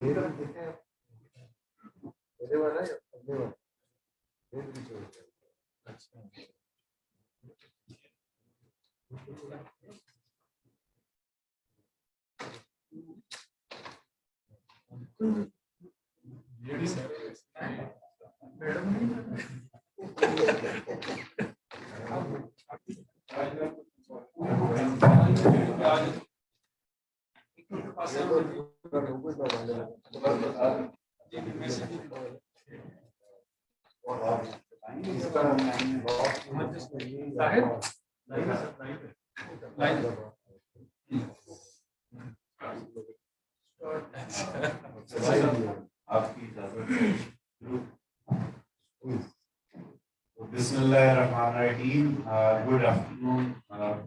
Bismillahirrahmanirrahim. Good afternoon,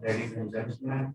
ladies and gentlemen.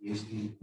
PhD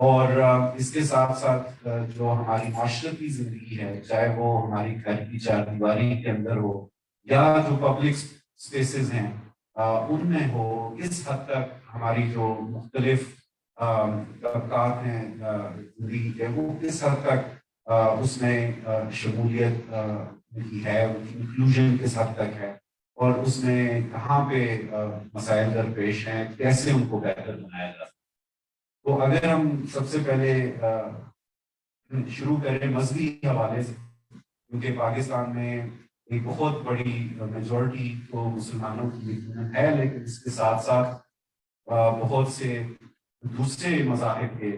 اور اس کے ساتھ ساتھ جو ہماری معاشرتی زندگی ہے، چاہے وہ ہماری گھر کی چار دیواری کے اندر ہو یا جو پبلک اسپیسیز ہیں ان میں ہو، کس حد تک ہماری جو مختلف طبقات ہیں زندگی کے، وہ کس حد تک اس میں شمولیت کی ہے، ان کی انکلوژن کس حد تک ہے، اور اس میں کہاں پہ مسائل درپیش ہیں، کیسے ان کو بہتر بنایا جا سکتا ہے۔ تو اگر ہم سب سے پہلے شروع کریں مذہبی حوالے سے، کیونکہ پاکستان میں ایک بہت بڑی میجورٹی تو مسلمانوں کی ہے، لیکن اس کے ساتھ ساتھ بہت سے دوسرے مذاہب کے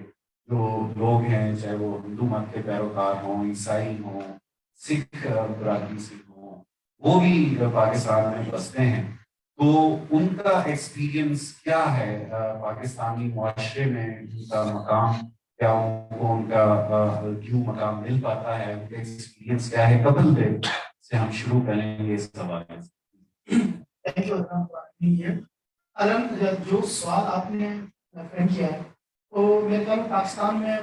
جو لوگ ہیں، چاہے وہ ہندو مت کے پیروکار ہوں، عیسائی ہوں، سکھ برادری سے ہوں، وہ بھی پاکستان میں بستے ہیں۔ تو ان کا ایکسپیرینس کیا ہے پاکستانی معاشرے میں، ان کا مقام کیا، ان کو ان کا کیوں مقام مل پاتا ہے، ان کا ایکسپیرینس کیا ہے؟ قبل سے ہم شروع کریں گے اس حوالے سے۔ تھینک یو علم، جو سوال آپ نے فریم کیا ہے، تو میرے خیال میں پاکستان میں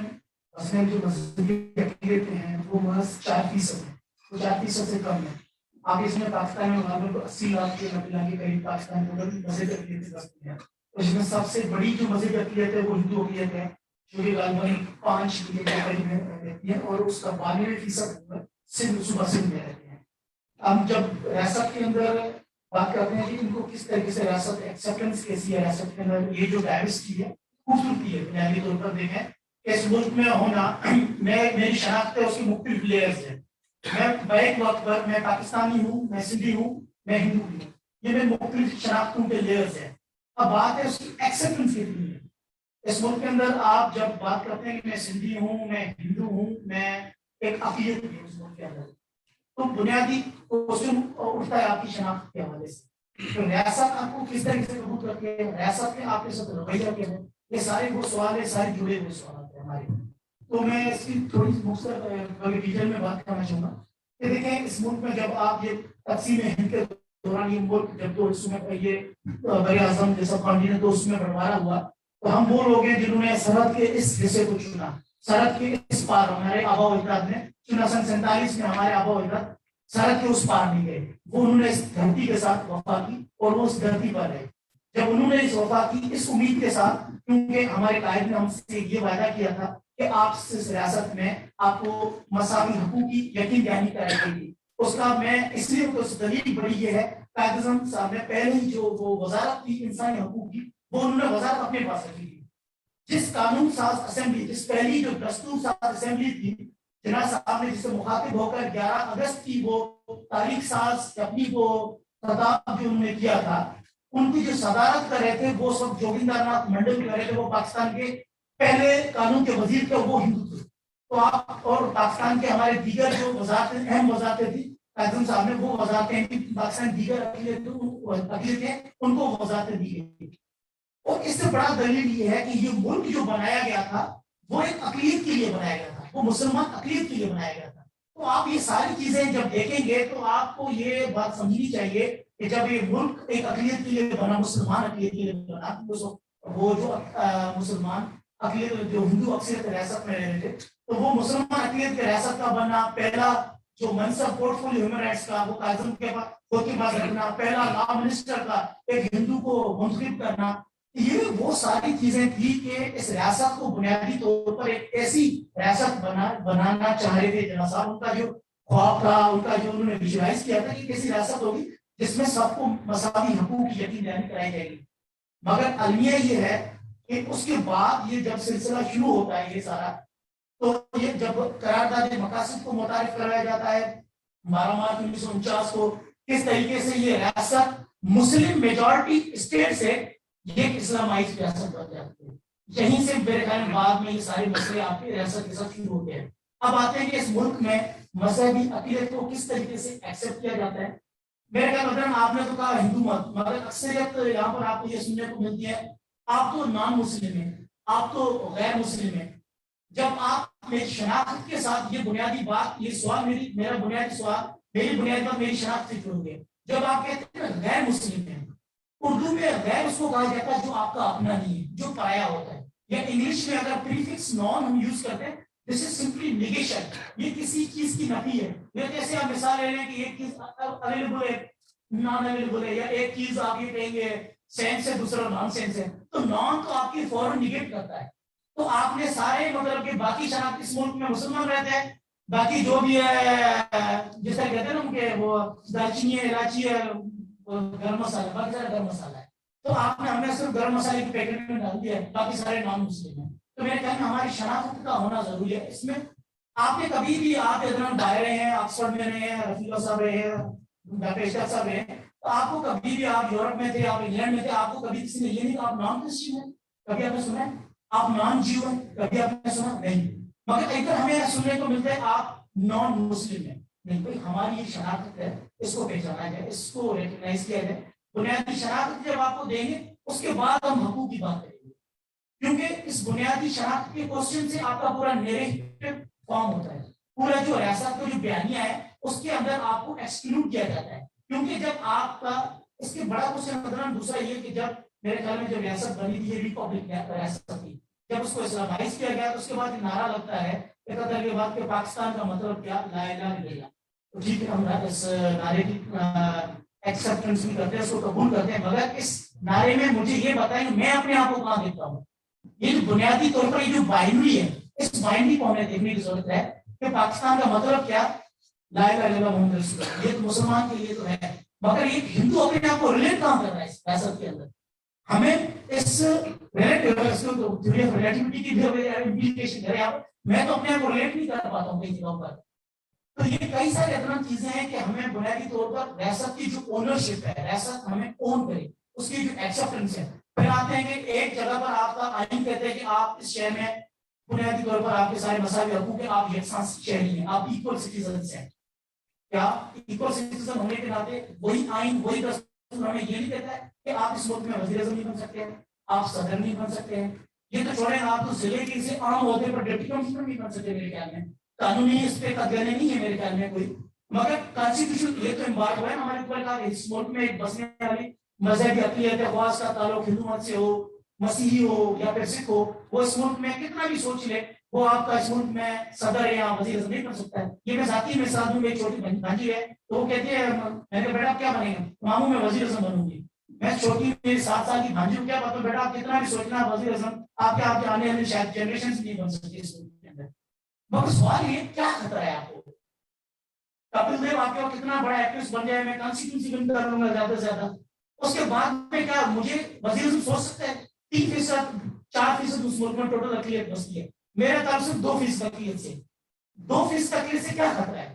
مثلاً جو مذہبی اقلیتیں ہیں وہ محض 4% ہیں، وہ 4% سے کم ہے۔ آپ اس میں پاکستان میں غالباً 80 لاکھ کے 90 لاکھ کے قریب پاکستان میں مذہبی اقلیتیں بستی ہیں، اور اس میں سب سے بڑی جو مذہبی اقلیت ہے وہ ہندو اقلیت ہے، جو کہ غالباً 5 ملین کے قریب میں رہتی ہے، اور اس کا 92% صرف صوبہ سندھ میں رہتے ہیں۔ ہم جب ریاست کے اندر بات کرتے ہیں کہ ان کو کس طریقے سے ریاست ایکسیپٹنس کیسی ہے، ریاست کے اندر یہ جو ڈائیورسٹی ہے خوبصورتی ہے، بنیادی طور پر دیکھیں کہ اس ملک میں ہونا، میری شناخت ہے اس کی مختلف لیئرز ہیں۔ میں بیک وقت پر میں پاکستانی ہوں، میں سندھی ہوں، میں ہندو ہوں، یہ میرے مختلف شناختوں کے لیئرز ہیں۔ اب بات ہے اس کی ایکسیپٹنس کتنی ہے۔ اس ملک کے اندر آپ جب بات کرتے ہیں کہ میں سندھی ہوں، میں ہندو ہوں، میں ایک اقلیت ہوں اس ملک کے اندر، تو بنیادی کوشچن اٹھتا ہے آپ کی شناخت کے حوالے سے، تو ریاست آپ کو کس طریقے سے قبول کرتی ہے، ریاست کے آپ کے ساتھ رویہ کیا ہے، یہ سارے وہ سوال ہے، سارے جڑے ہوئے سوالات ہیں ہمارے۔ تو میں اس کی تھوڑی مختصر ڈیٹیل میں بات کرنا چاہوں گا کہ دیکھیں اس ملک میں جب آپ یہ تقسیم ہند کے دوران یہ ملک جب تو اس میں یہ بر اعظم جیسا کانٹیننٹ تو اس میں بنٹوارا ہوا، تو ہم وہ لوگ ہیں جنہوں نے سرحد کے اس حصے کو چنا، سرحد کے اس پار ہمارے آبا و اجداد نے چنا۔ سن 47 میں ہمارے آبا و اجداد سرحد کے اس پار نہیں گئے، وہ انہوں نے اس دھرتی کے ساتھ وفا کی اور وہ اس دھرتی پر رہے۔ جب انہوں نے اس وفا کی اس امید کے ساتھ، کیونکہ ہمارے قائد نے ہم سے یہ وعدہ کیا تھا کہ آپ اس ریاست میں آپ کو مساوی حقوق کی یقین دہانی کرائی جائے گی، اس کا میں اس لیے اس دلیل بڑی یہ ہے، قائد اعظم صاحب نے پہلے ہی جو وہ وزارت تھی انسانی حقوق کی، وہ انہوں نے وزارت اپنے پاس رکھی تھی۔ جس قانون ساز اسمبلی، جس پہلی جو دستور ساز اسمبلی تھی، جناح صاحب نے جس سے مخاطب ہو کر 11 اگست کی وہ تاریخ ساز اپنی وہ خطاب جو انہوں نے کیا تھا، ان کی جو صدارت کر رہے تھے وہ سب جوگندر ناتھ منڈل کر رہے تھے، وہ پاکستان کے پہلے قانون کے وزیر تھے، وہ ہندو تھے۔ تو آپ اور پاکستان کے ہمارے دیگر جو وزارتیں، اہم وزارتیں تھیں، قائد صاحب نے وہ وزارتیں پاکستان دیگر اقلیتیں ان کو وزارتیں دی گئی۔ اور اس سے بڑا دلیل یہ ہے کہ یہ ملک جو بنایا گیا تھا وہ ایک اقلیت کے لیے بنایا گیا تھا، وہ مسلمان اقلیت کے لیے بنایا گیا تھا۔ تو آپ یہ ساری چیزیں جب دیکھیں گے تو آپ کو یہ بات سمجھنی چاہیے کہ جب یہ ملک ایک اقلیت کے لیے بنا، مسلمان اقلیت کے لیے بنا، وہ جو مسلمان اقلیت جو ہندو اکثریت ریاست میں رہے تھے، تو وہ مسلمان اقلیت کے ریاست کا بننا، پہلا جو منصب پورٹ فولیو ہیومن رائٹس کا وہ قائد اعظم کے پاس رکھنا، پہلا لا منسٹر کا ایک ہندو کو منتخب کرنا، یہ وہ ساری چیزیں تھی کہ اس ریاست کو بنیادی طور پر ایک ایسی ریاست بنانا چاہ رہے تھے جناح صاحب۔ ان کا جو خواب تھا، ان کا جو انہوں نے ویژوائز کیا تھا کہ کیسی ریاست ہوگی جس میں سب کو مساوی حقوق کی یقین دہانی کرائی جائے گی۔ مگر المیہ یہ ہے کہ اس کے بعد یہ جب سلسلہ شروع ہوتا ہے یہ سارا، تو یہ جب قرارداد مقاصد کو متعارف کرایا جاتا ہے 12 مارچ 1949 کو، کس طریقے سے یہ ریاست مسلم میجورٹی اسٹیٹ سے یہ اسلامائز ریاست بن جاتی ہے۔ یہیں سے میرے خیال میں بعد میں یہ سارے مسئلے آپ کی ریاست کے ساتھ شروع ہوتے ہیں۔ اب آتے ہیں کہ اس ملک میں مذہبی عقیدت کو کس طریقے سے ایکسپٹ کیا جاتا ہے۔ میرے خیال میں آپ نے تو کہا ہندو مت، مگر اکثریت یہاں پر آپ کو یہ سننے کو ملتی ہے آپ تو نان مسلم ہیں، آپ تو غیر مسلم ہیں۔ جب آپ میری شناخت کے ساتھ یہ بنیادی بات، یہ سوال میرا بنیادی سوال، میری بنیادی بات میری شناخت سے جڑ گئے۔ جب آپ کہتے ہیں غیر مسلم ہیں، اردو میں غیر اس کو کہا جاتا ہے جو آپ کا اپنا نہیں ہے، جو پرایا ہوتا ہے۔ یا انگلش میں اگر پریفکس نان ہم یوز کرتے ہیں دس از سمپلی نیگیشن, یہ کسی چیز کی نفی ہے. یہ جیسے آپ مثال لے لیں کہ ایک چیز اویلیبل ہے نان اویلیبل ہے, یا ایک چیز آپ یہ کہیں گے سینس ہے دوسرا نان سینس ہے, تو نان تو آپ کی فوراً نیگیٹ کرتا ہے. تو آپ نے سارے مطلب کہ باقی شناخت اس ملک میں مسلمان رہتے ہیں, باقی جو بھی ہے جس طرح کہتے ہیں نا کہ وہ دالچینی ہے الائچی ہے گرم مسالہ باقی سارا گرم مسالہ ہے, تو آپ نے ہمیں صرف گرم مسالے کے پیکٹ میں ڈال دیا ہے, باقی سارے نان مسلم ہیں. تو میرے خیال میں ہماری شناخت کا ہونا ضروری ہے. اس میں آپ نے کبھی بھی آپ ادھر باہر رہے ہیں, آکسفورڈ میں رہے ہیں, رفیع صاحب رہے ہیں, ڈاکٹر اشتاق صاحب رہے ہیں, تو آپ کو کبھی بھی آپ یورپ میں تھے, آپ انگلینڈ میں تھے, آپ کو کبھی کسی نے یہ نہیں کہا آپ نان کرسچین ہیں, کبھی آپ نے سنا ہے آپ نان جیو ہیں, کبھی آپ نے سنا نہیں. مگر ایک ہمیں سننے کو ملتا ہے آپ نان مسلم ہیں. نہیں بھائی, ہماری یہ شناخت ہے, اس کو پہچانا جائے, اس کو ریکگنائز کیا جائے. بنیادی شناخت جب آپ کو دیں گے اس کے بعد ہم حقوق کی بات کریں گے, کیونکہ اس بنیادی شناخت کے کوشچن سے آپ کا پورا نیریٹو فارم ہوتا ہے. پورا جو ریاست کا جو بیانیہ ہے اس کے اندر آپ کو ایکسکلوڈ کیا جاتا ہے, کیونکہ جب آپ کا اس کے بڑا کوشچن دوسرا یہ کہ جب میرے خیال میں جب ریاست بنی تھی یہ ریپبلک ریاست تھی, جب اس کو اسلامائز کیا گیا تو اس کے بعد نعرہ لگتا ہے اکہتر کے بعد کہ پاکستان کا مطلب کیا, لا الہ الا اللہ. تو ٹھیک ہے ہم اس نعرے کی ایکسپٹنس بھی کرتے ہیں, اس کو قبول کرتے ہیں, مگر اس نعرے میں مجھے یہ بتائیں کہ میں اپنے آپ کو کہاں دیکھتا ہوں. یہ جو بنیادی طور پر یہ جو بائنری ہے اس بائنری کو ہمیں دیکھنے کی ضرورت ہے کہ پاکستان کا مطلب کیا, لا الہ الا اللہ محمد رسول اللہ. یہ تو مسلمان کے لیے تو ہے, مگر یہ ہندو اپنے آپ کو ریلیٹ کہاں کر رہا ہے اس ریاست کے اندر. ہمیں اس ریلیٹیوٹی کی امپلیکیشن کرے آپ, میں تو اپنے آپ کو ریلیٹ نہیں کر پاتا ہوں کئی جگہوں پر. تو یہ کئی سارے ادنا چیزیں ہیں کہ ہمیں بنیادی طور پر ریاست کی جو اونرشپ ہے, ریاست ہمیں اون کرے, اس کی جو ایکسپٹنس ہے. پھر آتے ہیں کہ ایک جگہ پر آپ کا آئین کہتے ہیں کہ آپ اس شہر میں بنیادی طور پر آپ کے سارے مساوی حقوق ہیں, آپ یکساں شہری ہیں, آپ ایکول سٹیزنز ہیں. کیا ایکول سٹیزن ہونے کے ناطے وہی آئین وہی دستور ہمیں یہ نہیں کہتا ہے کہ آپ اس ملک میں وزیر اعظم نہیں بن سکتے ہیں, آپ صدر نہیں بن سکتے ہیں. یہ تو چھوڑیں, آپ تو ضلع کے سے عام عہدے پر ڈپٹی کمشنر نہیں بن سکتے. میرے خیال میں قانونی اس پہ قدغنی نہیں ہے میرے خیال میں کوئی, مگر کانسٹیٹیوشن یہ تو امبارک ہوا ہے نا ہمارے اوپر کا اس ملک میں ایک بسنے والی مذہبی اقلیت خواص کا تعلق ہندو مت سے ہو, مسیحی ہو یا پھر سکھ ہو, وہ اس ملک میں کتنا بھی سوچ لے وہ آپ کا اس ملک میں صدر یا وزیر اعظم نہیں بن سکتا ہے. یہ میں ذاتی مثال دوں, ایک چھوٹی بھانجی ہے تو وہ کہتی ہے میں نے بیٹا کیا بنے گا, ماموں میں وزیر اعظم بنوں گی. میں چھوٹی میری 7 سال کی بھانجی کو کیا بتاؤں, بیٹا آپ کتنا بھی سوچنا وزیر اعظم آپ کے آنے والے شاید جنریشن نہیں بن سکتی اس ملک کے اندر. مگر سوال یہ کیا خطرہ ہے آپ کو, کپل دیو آپ کا کتنا بڑا ایکٹیوسٹ بن جائے, میں کانسٹیٹیوشن ون کر لوں گا زیادہ سے زیادہ, اس کے بعد میں کیا مجھے وزیر اعظم سوچ سکتا ہے 3% 4% اس ملک میں ٹوٹل اقلیت بستی ہے, میرے طرف سے 2% اقلیت سے 2% اقلیت سے کیا خطرہ ہے,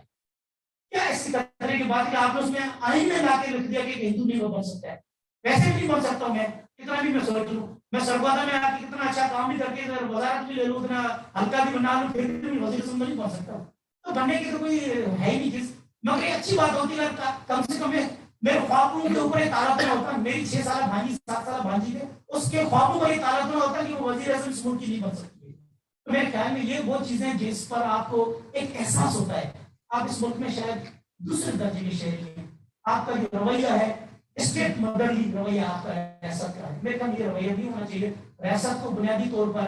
کیا اس خطرے کی بات کہ آپ نے اس میں آئین میں لا کے لکھ دیا کہ ہندو نہیں بن سکتا ہے. ویسے بھی نہیں بن سکتا ہوں میں, کتنا بھی میں سوچ لوں, میں سرگودا میں آ کے کتنا اچھا کام بھی کر کے وزارت بھی لے لوں, اتنا ہلکا بھی بنا لوں, پھر بھی وزیر اعظم نہیں بن سکتا. تو بننے کی تو کوئی ہے ہی نہیں چیز. مگر یہ اچھی بات ہوتی ہے, کم سے کم میرے خوابوں کے اوپر ایک تالا نہ ہوتا, میری 6 سالہ بھانجی 7 سالہ بھانجی ہے, اس کے خوابوں پر یہ تالا نہ ہوتا کہ وہ وزیر اعظم اس ملک کی نہیں بن سکتی. تو میرے خیال میں یہ وہ چیزیں جس پر آپ کو ایک احساس ہوتا ہے, آپ اس ملک میں شاید دوسرے درجے کے شہری ہیں, آپ کا جو رویہ ہے اسٹیٹ مدرلی رویہ آپ کا ریاست کا ہے. میرے خیال یہ رویہ نہیں ہونا چاہیے. ریاست کو بنیادی طور پر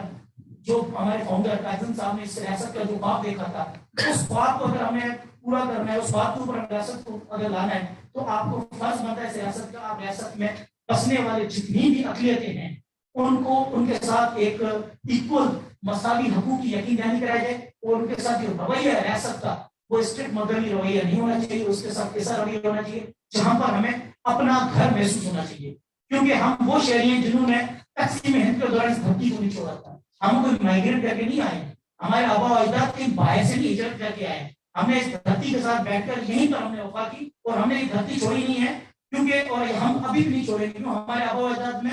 جو ہمارے فاؤنڈر کازم صاحب نے اس ریاست کا جو خواب دیکھا تھا, اس خواب کو اگر ہمیں پورا کرنا ہے, اس بات کے اوپر ریاست کو اگر لانا ہے, تو آپ کو فرض بنتا ہے ریاست کا, آپ ریاست میں بسنے والے جتنی بھی اقلیتیں ہیں ان کو ان کے ساتھ ایک ایکول مساوی حقوق کی یقین دہانی کرائی جائے, اور ان کے ساتھ جو رویہ ہے ریاست کا وہ اسٹیٹ مدرلی رویہ نہیں ہونا چاہیے. اس کے ساتھ ایسا رویہ ہونا چاہیے جہاں پر ہمیں اپنا گھر محسوس ہونا چاہیے, کیونکہ ہم وہ شہری ہیں جنہوں نے تقسیم ہند کے دوران اس دھرتی کو نہیں چھوڑا تھا. ہم کوئی مائگریٹ کر کے نہیں آئے, ہمارے آبا و اجداد کے باہر سے نہیں ہجرت کر کے آئے. ہم نے اس دھرتی کے ساتھ بیٹھ کر یہیں پر ہم نے وفا کی, اور ہم نے یہ دھرتی چھوڑی نہیں ہے, کیونکہ اور ہم ابھی بھی نہیں چھوڑیں گے. ہمارے آبا و اجداد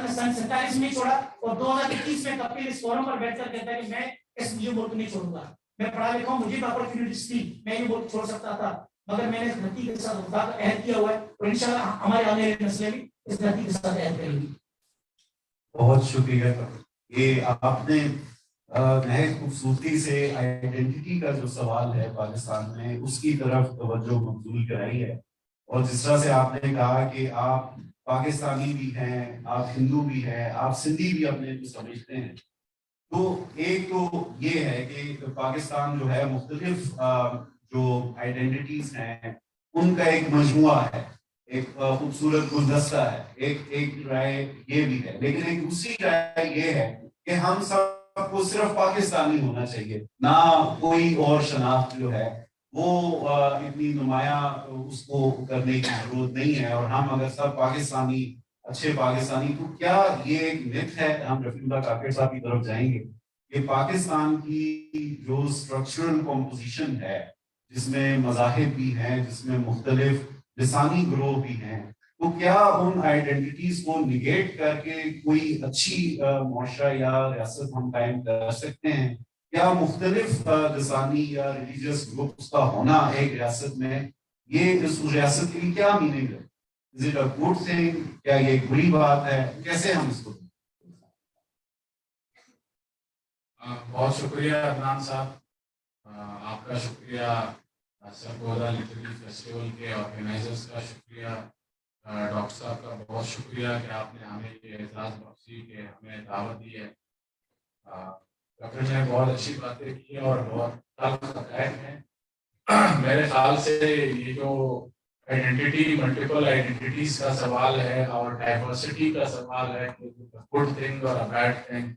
میں سن 47 میں چھوڑا, اور 2021 میں کپل اس فورم پر بیٹھ کر کہتا ہے کہ میں اس ملک نہیں چھوڑوں گا. میں پڑھا لکھا ہوں, مجھے بھی اپرچونٹیز تھی, میں یہ ملک چھوڑ سکتا تھا, مگر میں نے اس دھرتی کے ساتھ وفا کا عہد کیا ہوا ہے, اور انشاءاللہ ہمارے آنے والی نسلیں بھی اس دھرتی کے ساتھ عہد کریں گی. بہت شکریہ. یہ آپ نے نہایت خوبصورتی سے آئیڈینٹی کا جو سوال ہے پاکستان میں اس کی طرف توجہ مبذول کرائی ہے, اور جس طرح سے آپ نے کہا کہ آپ پاکستانی بھی ہیں، آپ ہندو بھی ہیں، آپ سندھی بھی اپنے کو سمجھتے ہیں. تو ایک تو یہ ہے کہ پاکستان جو ہے مختلف جو آئیڈینٹیز ہیں ان کا ایک مجموعہ ہے، ایک خوبصورت گلدستہ ہے. ایک رائے یہ بھی ہے، لیکن ایک دوسری رائے یہ ہے کہ ہم سب کو صرف پاکستانی ہونا چاہیے، نہ کوئی اور شناخت جو ہے وہ اتنی نمایاں اس کو کرنے کی ضرورت نہیں ہے. اور ہم اگر سب پاکستانی، اچھے پاکستانی، تو کیا یہ ایک متھ ہے؟ ہم رفیع اللہ کاکڑ صاحب کی طرف جائیں گے کہ پاکستان کی جو اسٹرکچرل کمپوزیشن ہے، جس میں مذاہب بھی ہیں، جس میں مختلف لسانی گروہ بھی ہیں، تو کیا ان آئیڈینٹیٹیز کو نگیٹ کر کے کوئی اچھی معاشرہ یا ریاست ہم قائم کر سکتے ہیں؟ کیا مختلف لسانی یا ریلیجیس گروپس کا ہونا ایک ریاست میں، یہ اس ریاست کے لیے کیا میننگ ہے؟ Is it a good thing؟ کیا یہ ایک بری بات ہے؟ کیسے ہم اس کو؟ بہت شکریہ عدنان صاحب، آپ کا شکریہ، سرگودا لٹریری فیسٹیول کے آرگنائزرز کا شکریہ، ڈاکٹر صاحب کا بہت شکریہ کہ آپ نے ہمیں یہ اعزاز بخشی، کہ ہمیں دعوت دی ہے. ڈاکٹر نے بہت اچھی باتیں کی اور بہت تلخ حقائق ہیں. میرے خیال سے یہ جو آئیڈینٹی، ملٹیپل آئیڈینٹیز کا سوال ہے اور ڈائیورسٹی کا سوال ہے، گڈ تھنگ اور بیڈ تھنگ،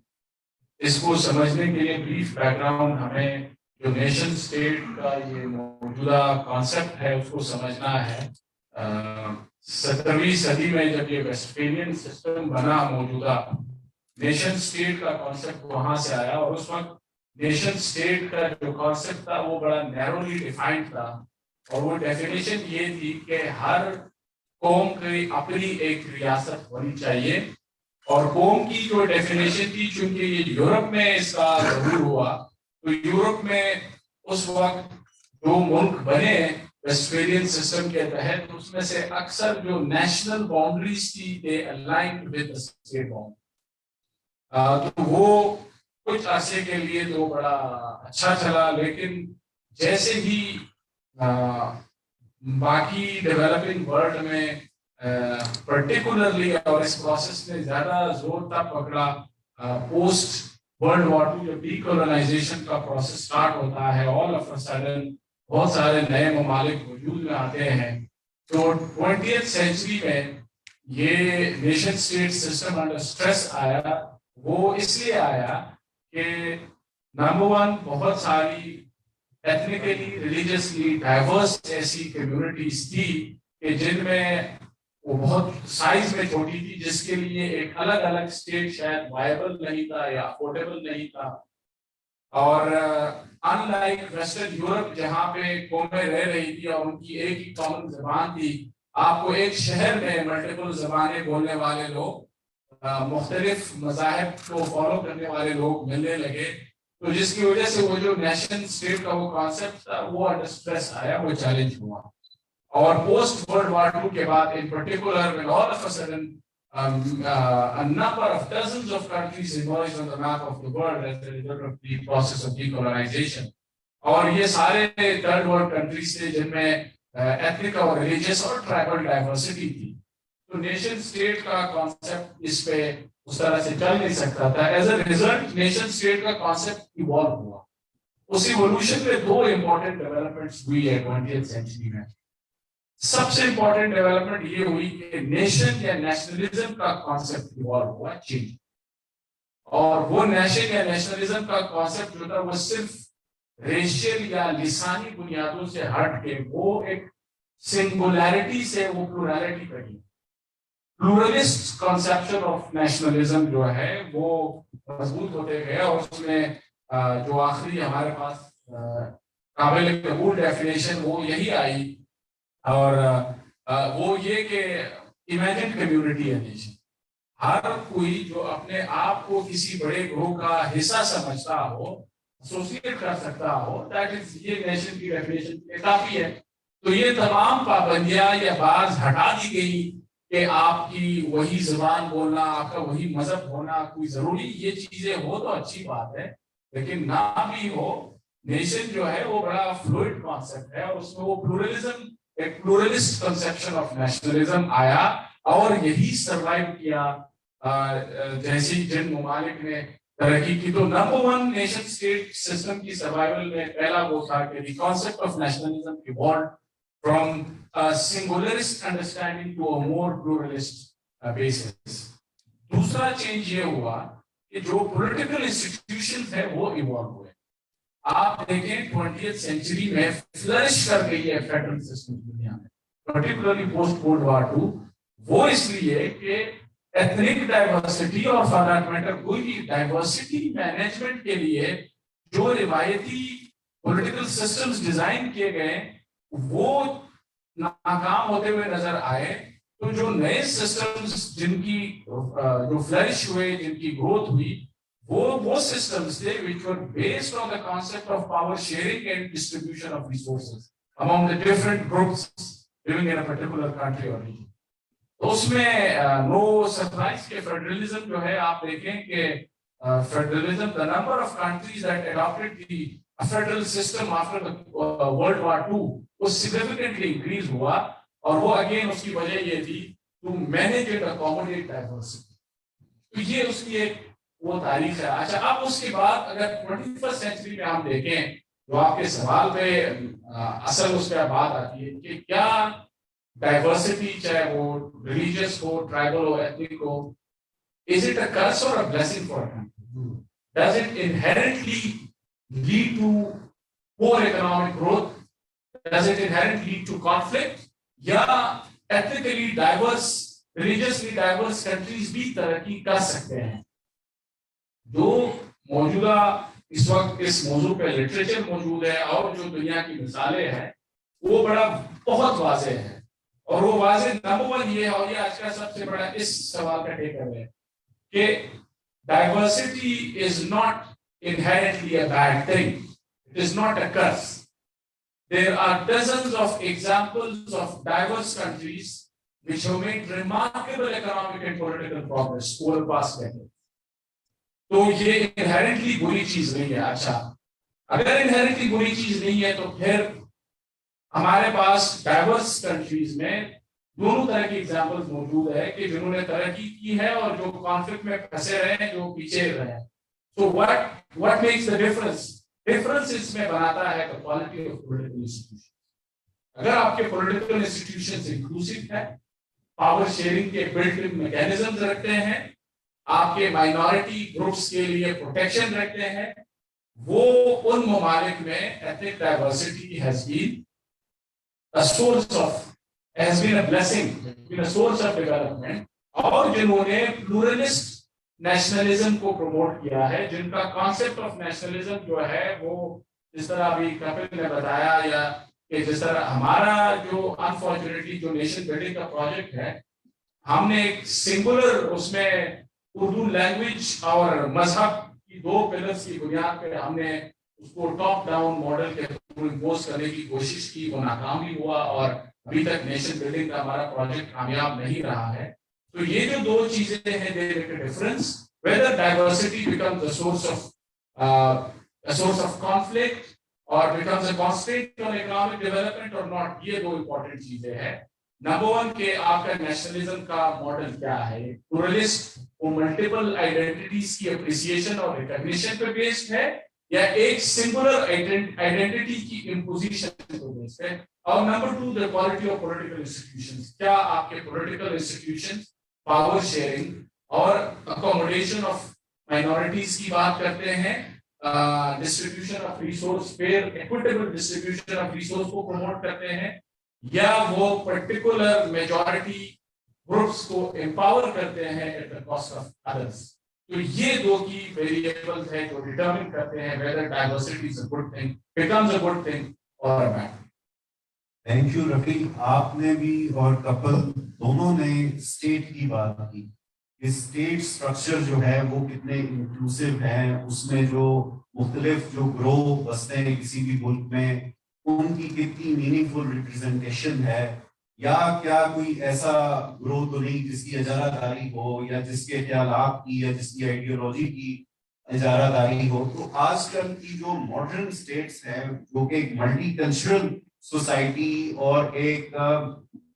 اس کو سمجھنے کے لیے بریف بیک گراؤنڈ ہمیں جو نیشن اسٹیٹ کا یہ موجودہ کانسیپٹ ہے اس کو سمجھنا ہے. 17ویں صدی میں جب یہ ویسٹفیلین سسٹم بنا، موجودہ نیشن اسٹیٹ کا کانسیپٹ وہاں سے آیا، اور اس وقت نیشن اسٹیٹ کا جو کانسیپٹ تھا وہ بڑا نیرولی ڈیفائنڈ تھا، اور وہ ڈیفینیشن یہ تھی کہ ہر قوم کی اپنی ایک ریاست ہونی چاہیے. اور قوم کی جو ڈیفینیشن تھی، چونکہ یہ یورپ میں اس کا ظہور ہوا، تو یورپ میں اس وقت جو ملک بنے ویسٹفیلین سسٹم کے تحت، اس میں سے اکثر جو نیشنل باؤنڈریز تھی دے الائنڈ ود اسٹیٹ باؤنڈری. تو وہ کچھ عرصے کے لیے تو بڑا اچھا چلا، لیکن جیسے ہی باقی ڈیولپنگ ورلڈ میں پرٹیکولرلی اور اس پروسیس میں زیادہ زور تب پکڑا پوسٹ ورلڈ وار 2، جب ڈی کولونائزیشن کا پروسیس سٹارٹ ہوتا ہے، آل آف اے سڈن بہت سارے نئے ممالک وجود میں آتے ہیں. تو 20th سینچری میں یہ nation state system under stress آیا. وہ اس لیے آیا کہ نمبر ون، بہت ساری ایتھنیکلی ریلیجیسلی ڈائیورس ایسی کمیونٹیز تھی کہ جن میں وہ بہت سائز میں چھوٹی تھی، جس کے لیے ایک الگ الگ اسٹیٹ شاید وائبل نہیں تھا یا افورڈیبل نہیں تھا. اور ان لائک ویسٹرن یورپ جہاں پہ قومیں رہ رہی تھی اور ان کی ایک ہی کامن زبان تھی، آپ کو ایک شہر میں ملٹیپل زبانیں بولنے والے لوگ، مختلف مذاہب کو فالو کرنے والے لوگ ملنے لگے. تو جس کی وجہ سے وہ جو نیشن اسٹیٹ کا وہ کانسیپٹ تھا وہ انڈر اسٹریس آیا، وہ چیلنج ہوا. اور پوسٹ ورلڈ وار 2 کے بعد in particular when all of a sudden a number of dozens of countries emerged on the map of the world as a result of the process of decolonization. اور یہ سارے third world countries تھے جن میں ethnic اور religious اور tribal diversity تھی. تو نیشن اسٹیٹ کا کانسیپٹ اس پہ اس طرح سے چل نہیں سکتا تھا. As a result nation state کا کانسیپٹ ایوالو ہوا. اس ایوولوشن میں دو امپورٹنٹ ڈیولپمنٹس ہوئی ہے 20th سینچری میں. سب سے امپورٹنٹ ڈیولپمنٹ یہ ہوئی کہ نیشن یا نیشنلزم کا کانسیپٹ ایوالو ہوا، چینج. اور وہ نیشن یا نیشنلزم کا کانسیپٹ جو تھا وہ صرف ریشیل یا لسانی بنیادوں سے ہٹ کے وہ ایک سنگولیرٹی سے وہ پلورالٹی پر گئی. پلورلسٹ کنسیپشن آف نیشنلزم جو ہے وہ مضبوط ہوتے گئے، اور اس میں جو آخری ہمارے پاس قابل قبول ڈیفینیشن وہ یہی آئی، اور وہ یہ کہ امیجنڈ کمیونٹی ہے نیشن. ہر کوئی جو اپنے آپ کو کسی بڑے گروہ کا حصہ سمجھتا ہو، ایسوسیٹ کر سکتا ہو، دیٹ از یہ نیشن کی ڈیفینیشن کافی ہے. تو یہ تمام پابندیاں یا بعض ہٹا دی گئی کہ آپ کی وہی زبان بولنا، آپ کا وہی مذہب ہونا کوئی ضروری، یہ چیزیں ہو تو اچھی بات ہے، لیکن نہ بھی ہو. نیشن جو ہے وہ بڑا فلوئڈ کانسیپٹ ہے، اور اس میں وہ پلورلزم، ایک پلورلسٹ کنسیپشن آف نیشنلزم آیا اور یہی سروائیو کیا جیسی جن ممالک نے ترقی کی. تو number one nation state system کی سروائیول میں پہلا وہ تھا کہ the concept of nationalism evolved from singularist understanding to a more pluralist basis. دوسرا چینج یہ ہوا کہ جو پولیٹیکل انسٹیٹیوشنز ہیں وہ ایوالو ہوئے. آپ دیکھیں 20th سینچری میں فلرش کر گئی ہے فیڈرل سسٹم دنیا میں, پرٹیکولرلی پوسٹ ورلڈ وار 2. وہ اس لیے کہ ایتھنک ڈائیورسٹی اور فار دیٹ میٹر کوئی بھی ڈائیورسٹی مینجمنٹ کے لیے جو روایتی پولیٹیکل سسٹمز ڈیزائن کیے گئے وہ ناکام ہوتے ہوئے نظر آئے. تو جو نئے سسٹمز جن کی جو فلرش ہوئے, جن کی گروتھ ہوئی, وہ systems تھے which were based on the concept of power sharing and distribution of resources among the different groups living in a particular country or region. تو اس میں no surprise کہ federalism جو ہے آپ دیکھیں کہ federalism, the number of countries that adopted the federal system after the World War II was significantly increased ہوا, اور وہ again اس کی وجہ یہ تھی to manage and accommodate diversity. تو یہ اس کی ایک وہ تاریخ ہے. اچھا, اب اس کے بعد اگر 21st سینچری میں ہم دیکھیں تو آپ کے سوال پہ اصل اس پہ بات آتی ہے کہ کیا ڈائیورسٹی, چاہے وہ religious who, tribal who, ethnic who, is it a curse or a blessing for a country? Does it inherently lead to poor economic growth? Does it inherently lead to conflict? یا ethnically diverse, religiously diverse countries بھی ترقی کر سکتے ہیں؟ جو موجودہ اس وقت اس موضوع پہ لٹریچر موجود ہے اور جو دنیا کی مثالیں ہیں وہ بہت واضح ہے. اور وہ واضح نمبر ون یہ ہے, اور یہ آج کا سب سے بڑا اس سوال کا ٹیکر ہے کہ diversity is not inherently a bad thing, it is not a curse. There are dozens of examples of diverse countries which have made remarkable economic and political progress over the past decade. تو یہ inherently بری چیز نہیں ہے. اچھا, اگر inherently بری چیز نہیں ہے تو پھر ہمارے پاس diverse countries میں دونوں طرح کی examples موجود ہے کہ جنہوں نے ترقی کی ہے اور جو conflict میں پھنسے رہے ہیں, جو پیچھے رہے ہیں. So what makes the difference? Difference اس میں بناتا ہے کہ کوالٹی آف پولیٹیکل انسٹیٹیوشن. اگر آپ کے پولیٹیکل انسٹیٹیوشنز انکلوسیو ہے, پاور شیئرنگ کے بلٹ ان میکینزمز رکھتے ہیں, آپ کے مائنورٹی گروپس کے لیے پروٹیکشن رکھتے ہیں, وہ ان ممالک میں ethnic diversity has been a blessing, been a source of development. اور جنہوں نے پلورلسٹ نیشنلزم کو پروموٹ کیا ہے, جن کا کانسیپٹ آف نیشنلزم جو ہے وہ جس طرح ابھی کپل نے بتایا, یا کہ جس طرح ہمارا جو انفارچونیٹلی جو نیشن بلڈنگ کا پروجیکٹ ہے, ہم نے ایک سنگولر اس میں اردو لینگویج اور مذہب کی دو پلرز کی بنیاد پہ ہم نے اس کو ٹاپ ڈاؤن ماڈل کے تھرو امپوز کرنے کی کوشش کی. وہ ناکام بھی ہوا اور ابھی تک نیشن بلڈنگ کا ہمارا پروجیکٹ کامیاب نہیں رہا ہے. تو یہ جو دو چیزیں ہیں, they make a difference. Whether diversity becomes a source of conflict or becomes a constraint on economic development or not, یہ دو important چیزیں ہیں. نمبر ون کہ آپ کا نیشنلزم کا ماڈل کیا ہے, پلورلسٹ وہ ملٹیپل آئیڈینٹیز کی اپریسیشن اور ریکگنیشن پہ بیسڈ ہے, یا ایک سنگولر آئیڈینٹی کی امپوزیشن پہ بیسڈ ہے. اور number two, the quality of political institutions. کیا آپ کے political institutions پاور شیئرنگ اور اکوموڈیشن آف مائنورٹیز کی بات کرتے ہیں, distribution of resource, fair equitable distribution of resource کو پروموٹ کرتے ہیں, یا وہ پرٹیکولر میجورٹی گروپس کو امپاور کرتے ہیں at the cost of others. تو یہ دو کی ویریبلز ہیں جو ڈٹرمن کرتے ہیں whether diversity is a good thing, becomes a good thing or a bad thing. Thank you Rafiq. آپ نے بھی اور کپل دونوں نے اسٹیٹ کی بات کی. اسٹیٹ اسٹرکچر جو ہے وہ کتنے انکلوسیو ہیں, اس میں جو مختلف جو گروہ بستے ہیں کسی بھی ملک میں, ان کی کتنی میننگ فل ریپرزنٹیشن ہے, یا کیا کوئی ایسا گروہ تو نہیں جس کی اجارہ داری ہو, یا جس کے خیالات کی یا جس کی آئیڈیولوجی کی اجارہ داری ہو. تو آج کل کی جو ماڈرن اسٹیٹس ہیں جو کہ ایک ملٹی کلچرل سوسائٹی اور ایک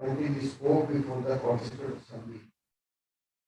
until we spoke before the Constituent Assembly,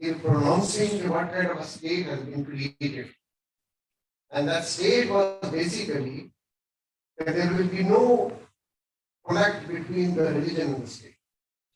in pronouncing what kind of a state has been created. And that state was basically that there will be no connect between the religion and the state.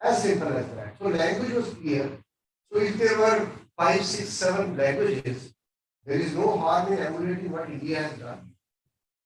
As simple as that. So language was clear. So if there were 5, 6, 7 languages, there is no harm in emulating what India has done.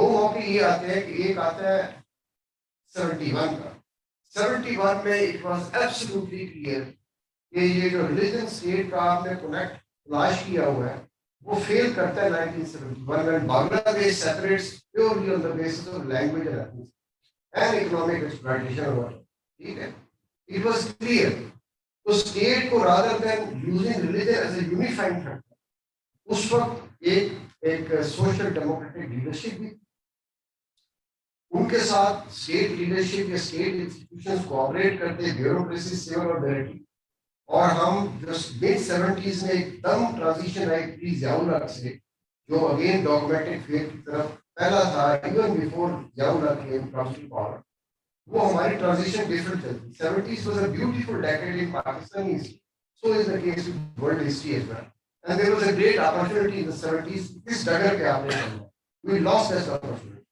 دو موقع یہ آتے ہیں کہ ایک آتا ہے 71 کا. 71 میں اٹ واز ایبسولوٹلی کلیئر کہ یہ جو ریلیجن اسٹیٹ کا آپ نے کنیکٹ تلاش کیا ہوا ہے وہ فیل کرتا ہے 1971 when Bangladesh separates purely on the basis of language and ethnicity and economic exploitation over. ٹھیک ہے, it was clear. تو اسٹیٹ کو rather than using religion as a unifying factor, اس وقت ایک سوشل ڈیموکریٹک لیڈرشپ بھی ان کے ساتھ اسٹیٹ لیڈرشپ یا اسٹیٹ انسٹیٹیوشنز کوآپریٹ کرتے, بیوروکریسی, سول آرڈینٹی. اور ہم جو mid 70s میں ایک دم ٹرانزیشن آئی تھی ضیاء الحق سے, جو اگین ڈاگمیٹک فیتھ کی طرف پہلا تھا even before Zia ul Haq came comes to power. وہ ہماری ٹرانزیشن ڈفرنٹ چلتی. 70s was a beautiful decade in Pakistani history. So is the case with world history as well. And there was a great opportunity in the 70s. اس ڈگر پہ آپ نے چلنا. We lost that opportunity.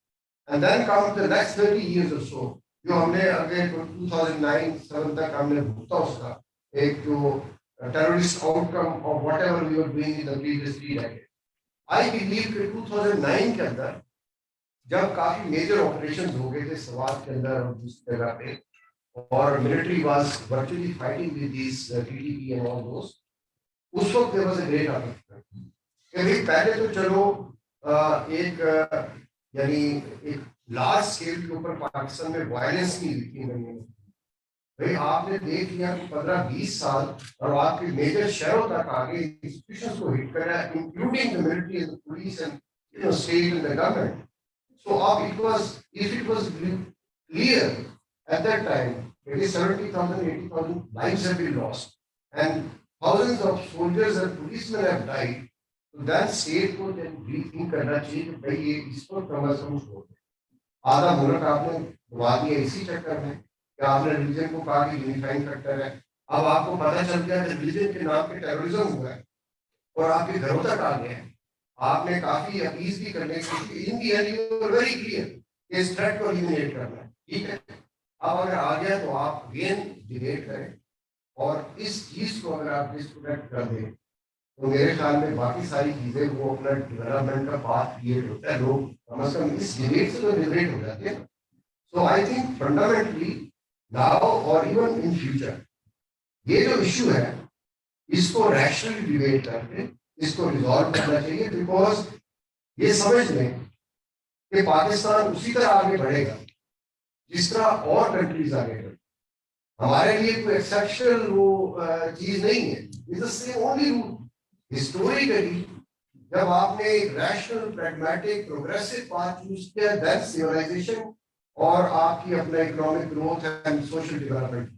And then comes the next 30 years or so, جو ہم نے اگے 2009-7 تک ہم نے بھگتا اس کا ایک جو terrorist outcome of whatever we are doing in the previous 3 decade. I believe کہ 2009 کے اندر جب کافی میجر آپریشن ہو گئے تھے سوات کے اندر اور دوسری جگہ پہ, اور military was virtually fighting with these TTP and all those, اس وقت there was a great opportunity کہ پہلے تو چلو ایک یعنی ایک لارج اسکیل کے اوپر پاکستان میں وائلنس نہیں ہوئی تھی. بھائی آپ نے دیکھ لیا 15-20 سال اور آپ کے میجر شہروں تک آگے انسٹیٹیوشنز کو ہٹ کرا, including the military and the police and state and the government. So if it was clear at that time, maybe 70,000, 80,000 lives have been lost and thousands of soldiers and policemen have died. So then state کو then rethink کرنا چاہیے کہ بھائی یہ اس کو کم از کم چھوڑ دیں. آدھا ملک آپ نے دبا دیا اسی چکر میں کہ آپ نے ریلیجن کو کہا کہ یونیفائنگ فیکٹر ہے. اب آپ کو پتہ چل گیا کہ ریلیجن کے نام پہ ٹیررزم ہوا ہے اور آپ کے گھروں تک آ گیا ہے. آپ نے کافی اپیز بھی کرنے کی in the end you are very clear کہ اس تھریٹ کو ایلیمینیٹ کرنا ہے. ٹھیک ہے, اب اگر آ گیا تو آپ اگین ڈیبیٹ کریں, اور اس چیز کو اگر آپ ڈسکونیکٹ کر دیں تو میرے خیال میں باقی ساری چیزیں وہ اپنا ڈیولپمنٹ کا پاتھ کریٹ ہوتا ہے. لوگ کم از کم اس ڈیبیٹ سے تو ڈیبیٹ ہو جاتے ہیں. سو آئی تھنک فنڈامنٹلی ناؤ اور ایون ان فیوچر یہ جو ایشو ہے اس کو ریشنلی ڈیبیٹ کر کے اس کو ریزالو کرنا چاہیے, بیکاز یہ سمجھ لیں کہ پاکستان اسی طرح آگے بڑھے گا جس طرح اور کنٹریز آگے بڑھے. ہمارے لیے کوئی ایکسیپشنل وہ چیز نہیں ہے. It's the same only rule. Historically جب آپ نے ایک rational pragmatic progressive path choose کیا, دین سیولائزیشن اور آپ کی اپنا economic growth and social development,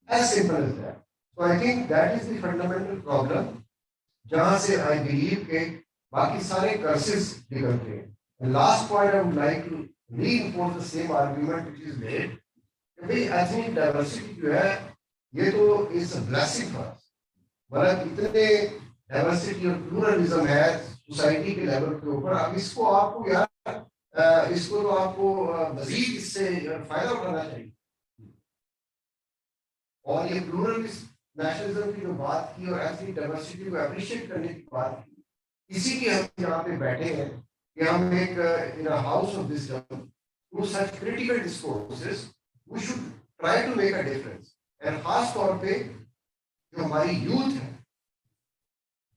as simple as that. So I think that is the fundamental problem جہاں سے آئی بلیو کہ باقی سارے کرسز نکلتے ہیں. Last point I would like to reinforce the same argument which is made کہ بھائی ethnic diversity جو ہے یہ تو is a blessing for us. مطلب اتنے ڈائیورسٹی اور پلورلزم ہے سوسائٹی کے لیول کے اوپر, اب اس کو آپ کو یار اس کو تو آپ کو مزید اس سے فائدہ اٹھانا چاہیے. اور یہ پلورلزم نیشنلزم کی جو بات کی اور ایتھنک ڈائیورسٹی کو اپریشیٹ کرنے کی بات کی, اسی کی ہم یہاں پہ بیٹھے ہیں کہ ہم ایک in a house of wisdom through such critical discourses we should try to make a difference. اور خاص طور پہ جو ہماری یوتھ ہے,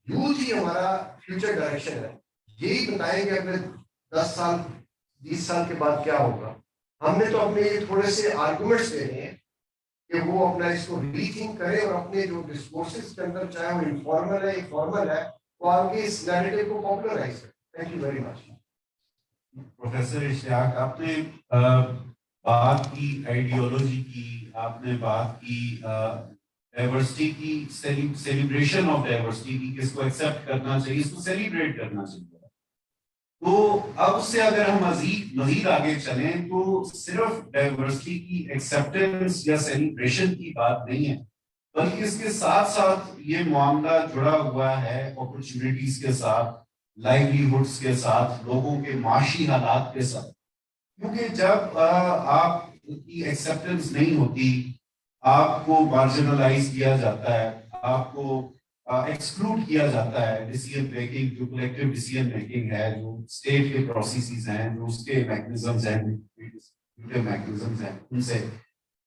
یوتھ ہی ہمارا فیوچر ڈائریکشن ہے. یہی بتائیں گے اگلے 10 سال 20 سال کے بعد کیا ہوگا. ہم نے تو اپنے تھوڑے سے آرگومنٹس دینے ہیں کہ وہ اپنا اس کو ری تھنک کرے اور اپنے جو ڈسکورسز کے اندر چاہے وہ انفارمل ہے فارمل ہے وہ آگے اس نیریٹو کو پاپولرائز کرے. Thank you very much. Professor Ishtiaq, آپ نے بات کی آئیڈیالوجی کی, آپ نے بات کی ڈائیورسٹی کی, سیلیبریشن آف ڈائیورسٹی کی, کس کو ایکسیپٹ کرنا چاہیے, اس کو سیلیبریٹ کرنا چاہیے. تو اب اس سے اگر ہم مزید آگے چلیں تو صرف ڈائیورسٹی کی ایکسیپٹنس یا سیلیبریشن کی بات نہیں ہے, بلکہ اس کے ساتھ ساتھ یہ معاملہ جڑا ہوا ہے اپرچونٹیز کے ساتھ, لائیولیہڈس کے ساتھ, لوگوں کے معاشی حالات کے ساتھ. کیونکہ جب آپ کی ایکسیپٹنس نہیں ہوتی, آپ کو مارجنلائز کیا جاتا ہے, آپ کو ایکسکلوڈ کیا جاتا ہے ڈیسیژن میکنگ, جو کلیکٹیو ڈیسیژن میکنگ ہے, جو اسٹیٹ کے پروسیسز ہیں, جو اس کے میکنزمز ہیں, میکنزمز ہیں, ان سے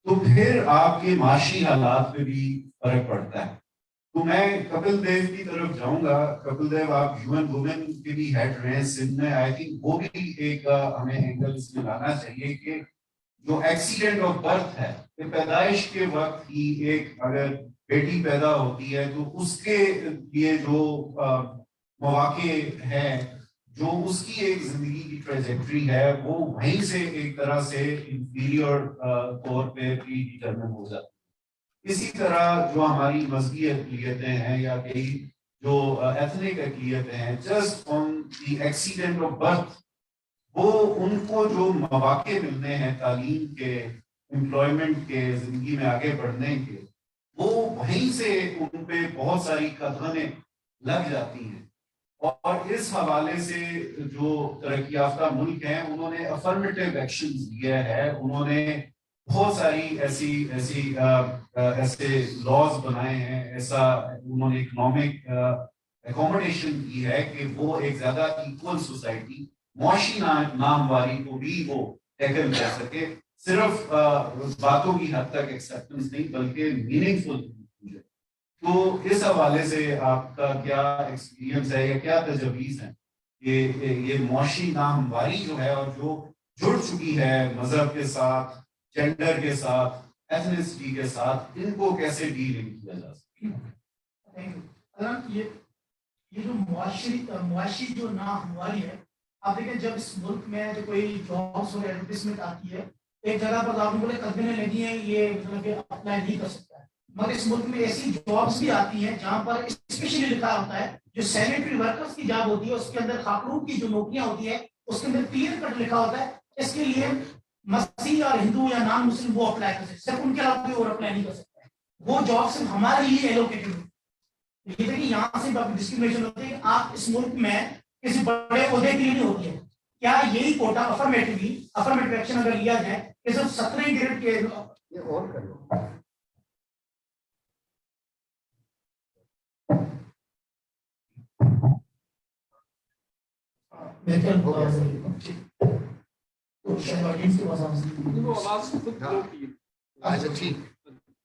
تو پھر آپ کے معاشی حالات پہ بھی فرق پڑتا ہے. تو میں کپل دیو کی طرف جاؤں گا. کپل دیو آپ ہیومن وومن کے بھی ہیڈ رہے ہیں سندھ میں. آئی تھنک وہ بھی ایک ہمیں اینگل اس میں لانا چاہیے کہ جو ایکسیڈنٹ آف برتھ ہے, کہ پیدائش کے وقت ہی ایک اگر بیٹی پیدا ہوتی ہے تو اس کے لیے جو مواقع ہے, جو اس کی ایک زندگی کی ٹریجیکٹری ہے, وہ وہیں سے ایک طرح سے انفیریور طور پہ پری ڈیٹرمن ہو جاتی ہے. اسی طرح جو ہماری مذہبی اقلیتیں ہیں یا کئی جو ایتھنک اقلیتیں ہیں, just on the accident of birth, وہ ان کو جو مواقع ملنے ہیں تعلیم کے, امپلائمنٹ کے, زندگی میں آگے بڑھنے کے, وہ وہیں سے ان پہ بہت ساری قدغنیں لگ جاتی ہیں. اور اس حوالے سے جو ترقی یافتہ ملک ہیں انہوں نے افرمیٹیو ایکشنز لیا ہے, انہوں نے بہت ساری ایسے لاز بنائے ہیں, ایسا انہوں نے اکنامک اکوموڈیشن کی ہے کہ وہ ایک زیادہ ایکول سوسائٹی, معاشی نامواری کو بھی وہ ٹیکل کر سکے. صرف باتوں کی حد تک ایکسیپٹنس نہیں بلکہ میننگ فل. تو اس حوالے سے آپ کا کیا ایکسپیرینس ہے یا کیا تجاویز ہیں کہ یہ معاشی ناہمواری جو ہے اور جو جڑ چکی ہے مذہب کے ساتھ, جینڈر کے ساتھ, ایتھنسٹی کے ساتھ, ان کو کیسے ڈیل کیا جا سکتا ہے؟ یہ جو معاشی جو ناہمواری ہے, آپ دیکھیں جب اس ملک میں جو کوئی جابس اور ایڈورٹیزمنٹ آتی ہے, ایک جگہ پر آپ لوگوں نے قدمیں لگی ہیں, یہ مطلب کہ اپلائی نہیں کر سکتا ہے. مگر اس ملک میں ایسی جابس بھی آتی ہیں جہاں پر اسپیشلی لکھا ہوتا ہے جو سینیٹری ورکرز کی جاب ہوتی ہے, اس کے اندر خاتون کی جو نوکریاں ہوتی ہیں اس کے اندر کلیئر کٹ لکھا ہوتا ہے اس کے لیے مسیح اور ہندو یا نان مسلم وہ اپلائی کر سکتے, صرف ان کے علاوہ کوئی اور اپلائی نہیں کر سکتا ہے. وہ جاب صرف ہمارے لیے ایلوکیٹڈ ہوتی ہے. یہ دیکھیں یہاں سے ڈسکریمنیشن ہوتی ہے کہ آپ اس ملک میں کسی بڑے عہدے کے لیے نہیں ہوتی ہے. کیا یہی کوٹا افرمیٹو ایکشن اگر لیا جائے کہ صرف 17 گریڈ کے اور کر لو.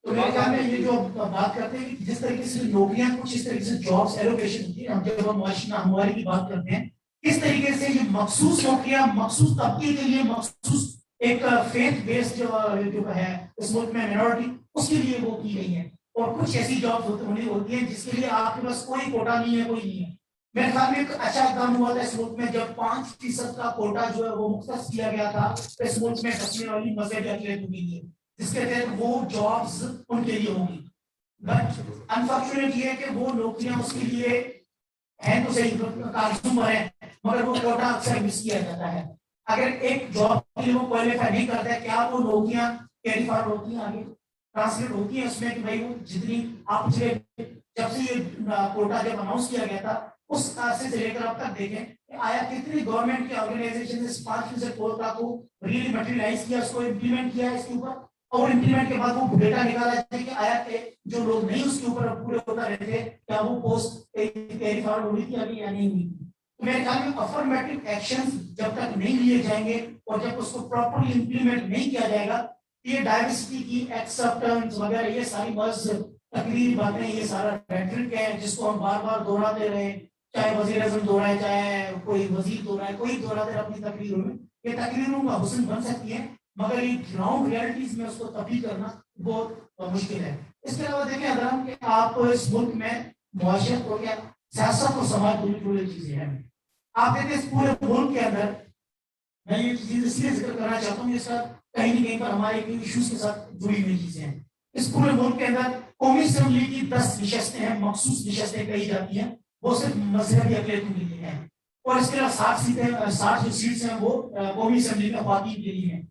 تو میرے خیال میں یہ جو بات کرتے ہیں کہ جس طریقے سے نوکریاں کچھ اس طریقے سے جابس ایلوکیشن ہوتی ہے, ہم جب ہم معاشی ناہمواری کی بات کرتے ہیں کس طریقے سے یہ مخصوص نوکریاں مخصوص طبقے کے لیے, مخصوص ایک فیتھ بیسڈ جو ہے اس ملک میں مینورٹی, اس کے لیے وہ کی گئی ہیں. اور کچھ ایسی جابس ہوتی ہیں جس کے لیے آپ کے پاس کوئی کوٹا نہیں ہے, کوئی نہیں ہے. میرے خیال میں ایک اچھا اقدام ہوا تھا اس ملک میں جب 5% کا کوٹا جو ہے وہ مختص کیا گیا تھا اس ملک میں بچنے والی مذہبی اقلیتوں کے لیے, جس کے تحت وہ جابس ان کے لیے ہوں گی. بٹ انفارچونیٹ یہ ہے کہ وہ نوکریاں اس کے لیے ہیں تو صحیح کارکن ہیں, مگر وہ کوٹا اکثر مس کیا جاتا ہے. اگر ایک جاب کے لیے وہ کوالیفائی نہیں کرتا ہے, کیا وہ نوکریاں کیری فارورڈ ہوتی ہیں, آگے ٹرانسلیٹ ہوتی ہیں اس میں کہ بھائی وہ جتنی آپ پچھلے جب سے یہ کوٹا جب اناؤنس کیا گیا تھا اس عرصے سے لے کر اب تک دیکھیں کہ آیا کتنی گورنمنٹ کے آرگنائزیشن اس 5% کوٹا کو ریلی میٹریلائز کیا, اس کو امپلیمنٹ کیا اس کے اوپر, اور امپلیمنٹ کے بعد وہ ڈیٹا نکالا جائے کہ آیا کہ جو لوگ نہیں اس کے اوپر پورے ہوتا رہتے کیا وہ پوسٹ کیری فارورڈ ہوئی تھی ابھی یا نہیں ہوئی تھی. تو میرے خیال میں افرمیٹو ایکشن جب تک نہیں لیے جائیں گے اور جب اس کو پراپرلی امپلیمنٹ نہیں کیا جائے گا, یہ ڈائیورسٹی کی ایکسپٹنس وغیرہ یہ ساری بس تقریری باتیں, یہ سارا ریٹرک ہے جس کو ہم بار بار دہراتے رہے, چاہے وزیر اعظم دہرائے, چاہے کوئی وزیر دہرائے, کوئی دہراتے رہے اپنی تقریروں میں. یہ تقریروں کا حسن بن سکتی ہے مگر یہ گراؤنڈ ریئلٹیز میں اس کو تبدیل کرنا بہت مشکل ہے. اس کے علاوہ دیکھیں حضرات کہ آپ اس ملک میں معاشرت اور کیا سیاست اور سماج دونوں جڑی چیزیں ہیں. آپ دیکھیں اس پورے ملک کے اندر میں یہ چیز اس لیے ذکر کرنا چاہتا ہوں, یہ سب کہیں نہ کہیں پر ہمارے ایشوز کے ساتھ جڑی ہوئی چیزیں ہیں. اس پورے ملک کے اندر قومی اسمبلی کی 10 نشستیں ہیں, مخصوص نشستیں کہی جاتی ہیں, وہ صرف مذہبی اقلیتوں کے لیے ہیں. اور اس کے علاوہ 60 جو سیٹس ہیں وہ قومی اسمبلی میں خواتین کے لیے ہیں.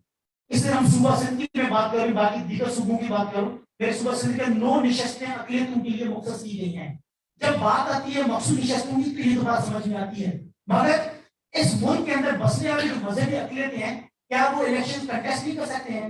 اس طرح ہم صوبہ سندھ کی میں بات کروں, باقی دیگر صوبوں کی بات کروں, میرے صوبہ سندھ کے 9 نشستیں اقلیتوں کے لیے مختص کی گئی ہیں. جب بات آتی ہے مخصوص نشستوں کی تو یہ تو بات سمجھ میں آتی ہے, مگر اس ملک کے اندر بسنے والے جو مذہبی اقلیتیں ہیں کیا وہ الیکشن کنٹیسٹ نہیں کر سکتے ہیں؟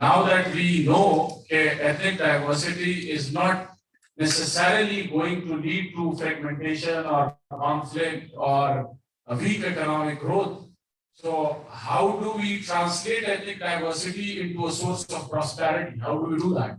now that we know that ethnic diversity is not necessarily going to lead to fragmentation or conflict or a weak economic growth. So how do we translate ethnic diversity into a source of prosperity? How do we do that?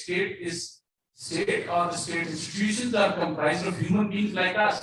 state is state or the state institutions are comprised of human beings like us.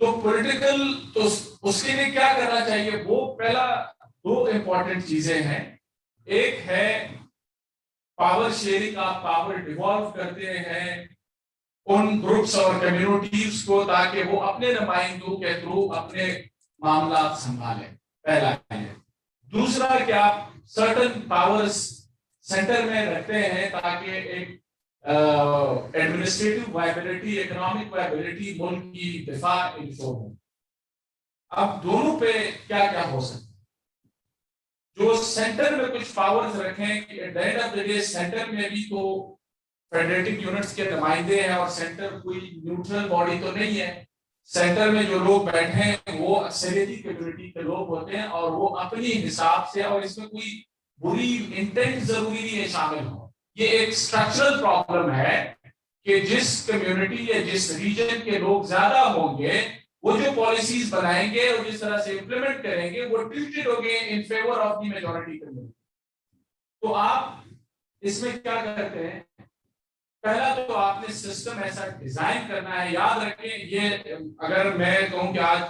تو political تو اس کے لیے کیا کرنا چاہیے؟ وہ پہلا دو important چیزیں ہیں. ایک ہے پاور شیئرنگ. آپ پاور ڈیوالو کرتے ہیں ان گروپس اور کمیونٹیز کو تاکہ وہ اپنے نمائندوں کے تھرو اپنے معاملات سنبھالیں. پہلا ہے. دوسرا کہ آپ سرٹن پاورز سینٹر میں رکھتے ہیں تاکہ ایک ایڈمنسٹریٹو وائبلٹی، اکنامک وائبلٹی ملک کی دفاع انشور ہو. اب دونوں پہ کیا کیا ہو سکتا ہے؟ جو سینٹر میں کچھ پاورز رکھیں کہ at the end of the day centre میں بھی تو فیڈریٹک یونٹس کے نمائندے ہیں اور سینٹر کوئی نیوٹرل باڈی تو نہیں ہے. سینٹر میں جو لوگ بیٹھے ہیں وہ اکثریتی کمیونٹی کے لوگ ہوتے ہیں اور وہ اپنی حساب سے، اور اس میں کوئی بری انٹینٹ ضروری نہیں ہے شامل ہو. یہ ایک اسٹرکچرل پرابلم ہے کہ جس کمیونٹی یا جس ریجن کے لوگ زیادہ ہوں گے وہ جو پالیسیز بنائیں گے اور جس طرح سے امپلیمنٹ کریں گے وہ ٹلٹڈ ہوں گے in favour of the majority community. تو آپ اس میں کیا کرتے ہیں؟ پہلا تو آپ نے سسٹم ایسا ڈیزائن کرنا ہے. یاد رکھیں یہ اگر میں کہوں کہ آج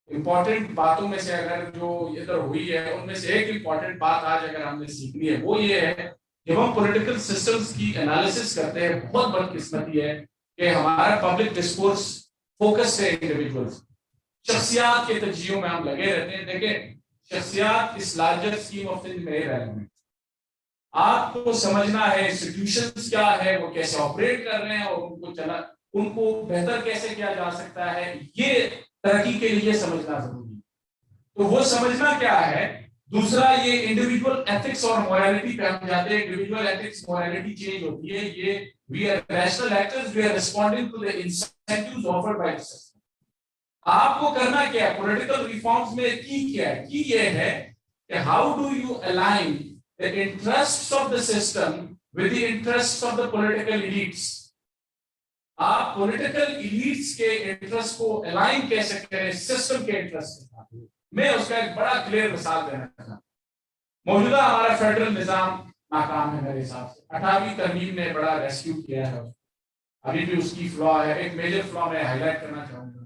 امپورٹنٹ باتوں میں سے اگر جو ادھر ہوئی ہے ان میں سے ایک امپورٹنٹ بات آج اگر ہم نے سیکھنی ہے وہ یہ ہے جب ہم پولیٹیکل سسٹمز کی انالیسس کرتے ہیں بہت بدقسمتی ہے کہ ہمارا پبلک ڈسکورس فوکس ہے انڈیویجولز، شخصیات کے تجزیوں میں ہم لگے رہتے ہیں. دیکھیں شخصیات اس لارجر اسکیم آف تھنگ میں ریلیونٹ. آپ کو سمجھنا ہے انسٹیٹیوشنز کیا ہے، وہ کیسے آپریٹ کر رہے ہیں اور ان کو بہتر کیسے کیا جا سکتا ہے. یہ ترقی کے لیے سمجھنا ضروری ہے. تو وہ سمجھنا کیا ہے. دوسرا یہ انڈیویجول ایتھکس اور موریلٹی پہ ہم جاتے ہیں. انڈیویجول ایتھکس موریلٹی چینج ہوتی ہے. یہ we are rational actors, we are responding to the incentives offered by the system. آپ کو کرنا کیا ہے پولیٹیکل ریفارمز میں؟ کیا ہے کی یہ ہے کہ how do you align the interests of the system with the interests of the political elites. آپ پولیٹیکل ایلیٹس کے انٹرسٹ کو الائن کیسے کریں سسٹم کے انٹرسٹ کے ساتھ؟ میں اس کا ایک بڑا کلیئر مثال دینا چاہتا ہوں. موجودہ ہمارا فیڈرل نظام ناکام ہے میرے حساب سے. 18ویں ترمیم نے بڑا ریسکیو کیا ہے، ابھی بھی اس کی فلا ہے. ایک میجر فلا میں ہائی لائٹ کرنا چاہوں گا.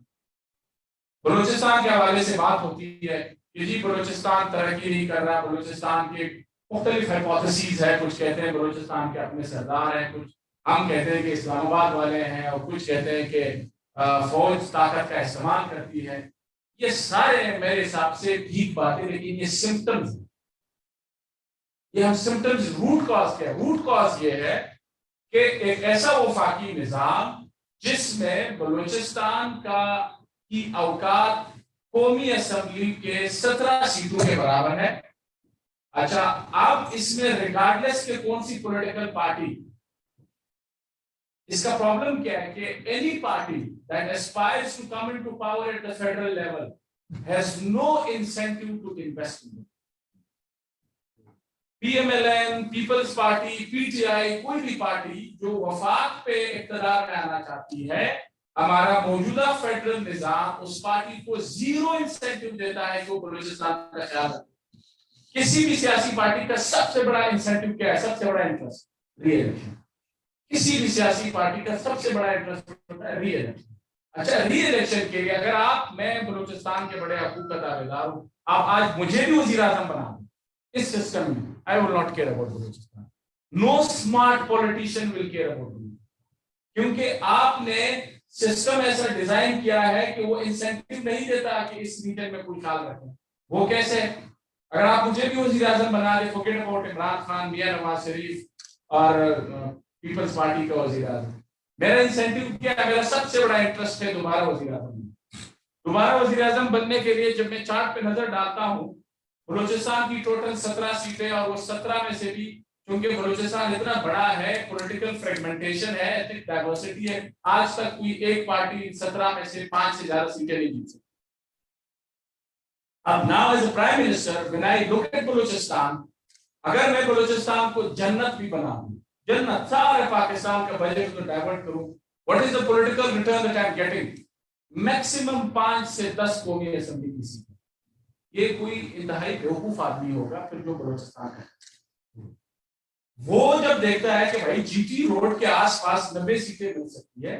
بلوچستان کے حوالے سے بات ہوتی ہے کہ جی بلوچستان ترقی نہیں کر رہا. بلوچستان کے مختلف ہائپوتھیسیز ہے. کچھ کہتے ہیں بلوچستان کے اپنے سردار ہیں، کچھ ہم کہتے ہیں کہ اسلام آباد والے ہیں، اور کچھ کہتے ہیں کہ فوج طاقت کا استعمال کرتی ہے. یہ سارے میرے حساب سے ٹھیک باتیں، لیکن یہ سمپٹمز ہیں. یہ ہم سمپٹمز روٹ کاز کیا ہے؟ روٹ کاز یہ ہے کہ ایک ایسا وفاقی نظام جس میں بلوچستان کی اوقات قومی اسمبلی کے 17 سیٹوں کے برابر ہے. اچھا اب اس میں ریگارڈلیس کہ کون سی پولیٹیکل پارٹی، اس کا پرابلم کیا ہے کہ any party that aspires to come into power at the federal level has no incentive to invest in it. PMLN, Peoples Party, PTI، کوئی بھی پارٹی جو وفاق پہ اقتدار میں آنا چاہتی ہے، ہمارا موجودہ فیڈرل نظام اس پارٹی کو زیرو انسینٹیو دیتا ہے کہ وہ بلوچستان کا خیال رکھے. کسی بھی سیاسی پارٹی کا سب سے بڑا انسینٹیو کیا ہے؟ سب سے بڑا انٹرسٹ ری الیکشن. کسی بھی سیاسی پارٹی کا سب سے بڑا انٹرسٹ ہوتا ہے ری الیکشن. اچھا ری الیکشن کے لیے اگر میں بلوچستان کے بڑے حقوق کا دعوے دار ہوں، آپ آج مجھے بھی وزیر اعظم بنا دیں اس سسٹم میں، I will not care about Balochistan. No smart politician will care about Balochistan. کیونکہ آپ نے سسٹم ایسا ڈیزائن کیا ہے کہ وہ انسینٹیو نہیں دیتا کہ اس ریجن میں کوئی خیال رکھیں. وہ کیسے؟ اگر آپ مجھے بھی وزیر اعظم بنا دیں، forget about عمران خان، میاں نواز شریف اور پیپلز پارٹی کا وزیر اعظم، میرا انسینٹیو کیا ہے؟ میرا سب سے بڑا انٹرسٹ ہے دوبارہ وزیر اعظم. دوبارہ وزیر اعظم بننے کے لیے جب میں چارٹ پہ نظر ڈالتا ہوں، بلوچستان کی ٹوٹل 17 سیٹیں، اور وہ 17 میں سے بھی کیونکہ بلوچستان اتنا بڑا ہے، پولیٹیکل فریگمنٹیشن ہے، ایتھنک ڈائیورسٹی ہے، آج تک کوئی ایک پارٹی 17 میں سے 5 سے زیادہ سیٹیں نہیں جیت سکتی. اب now as a prime minister when I look at Balochistan, اگر میں بلوچستان کو جنت بھی بنا دوں، جنت سارے پاکستان کا بجٹ کو ڈائیورٹ کروں، what is the political return that I am getting؟ Maximum 5 سے 10 قومی اسمبلی کی سیٹیں. یہ کوئی انتہائی بیوقوف آدمی ہوگا پھر جو بلوچستان ہے، وہ جب دیکھتا ہے کہ بھائی جی ٹی روڈ کے آس پاس 90 سیٹیں مل سکتی ہے،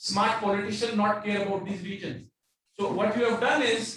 smart politician not care about these regions? So what you have done is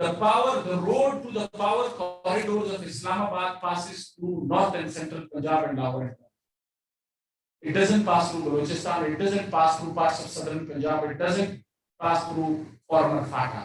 the road to the power corridors of Islamabad passes through north and central Punjab and Lahore. It doesn't pass through Balochistan, it doesn't pass through parts of southern Punjab, it doesn't pass through former FATA.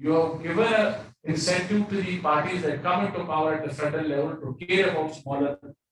You have given an incentive to the parties that come into power at the federal level to care about smaller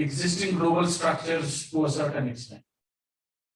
existing global structures to a certain extent.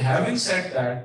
having said that,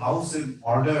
house in order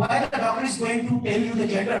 Why the doctor is going to tell you the gender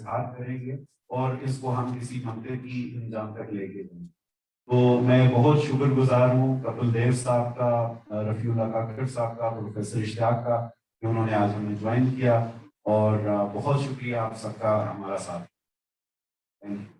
اظہار کریں گے اور اس کو ہم کسی منطقی انجام تک لے کے جائیں گے. تو میں بہت شکر گزار ہوں کپل دیو صاحب کا, رفیع اللہ کاکڑ صاحب کا, پروفیسر اشتیاق کا کہ انہوں نے آج ہمیں جوائن کیا, اور بہت شکریہ آپ سب کا ہمارا ساتھ. Thank you.